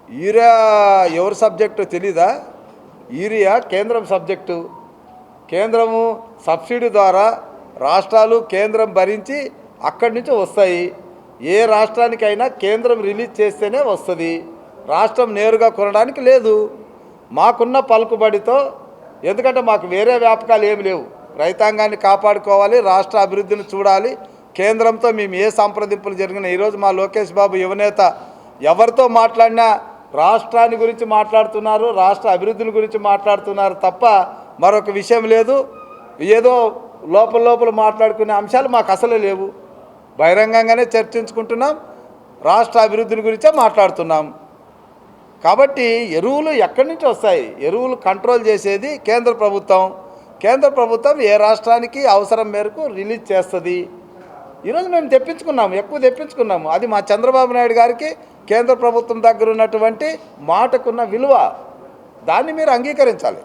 Urea ఎవరి subject తెలీదా? Urea కేంద్రం సబ్జెక్టు. కేంద్రము సబ్సిడీ ద్వారా రాష్ట్రాలు కేంద్రం భరించి అక్కడి నుంచి వస్తాయి. ఏ రాష్ట్రానికైనా కేంద్రం రిలీజ్ చేస్తేనే వస్తుంది, రాష్ట్రం నేరుగా కొనడానికి లేదు. మాకున్న పలుకుబడితో, ఎందుకంటే మాకు వేరే వ్యాపకాలు ఏమి లేవు, రైతాంగాన్ని కాపాడుకోవాలి, రాష్ట్ర అభివృద్ధిని చూడాలి. కేంద్రంతో మేము ఏ సంప్రదింపులు జరిగినా, ఈరోజు మా లోకేష్ బాబు యువనేత ఎవరితో మాట్లాడినా రాష్ట్రాన్ని గురించి మాట్లాడుతున్నారు, రాష్ట్ర అభివృద్ధిని గురించి మాట్లాడుతున్నారు తప్ప మరొక విషయం లేదు. ఏదో లోపల మాట్లాడుకునే అంశాలు మాకు అసలు లేవు. బహిరంగంగానే చర్చించుకుంటున్నాం, రాష్ట్ర అభివృద్ధిని గురించే మాట్లాడుతున్నాం. కాబట్టి ఎరువులు ఎక్కడి నుంచి వస్తాయి? ఎరువులు కంట్రోల్ చేసేది కేంద్ర ప్రభుత్వం. కేంద్ర ప్రభుత్వం ఏ రాష్ట్రానికి అవసరం మేరకు రిలీజ్ చేస్తుంది. ఈరోజు మేము తెప్పించుకున్నాము, ఎక్కువ తెప్పించుకున్నాము. అది మా చంద్రబాబు నాయుడు గారికి కేంద్ర ప్రభుత్వం దగ్గర ఉన్నటువంటి మాటకున్న విలువ. దాన్ని మీరు అంగీకరించాలి.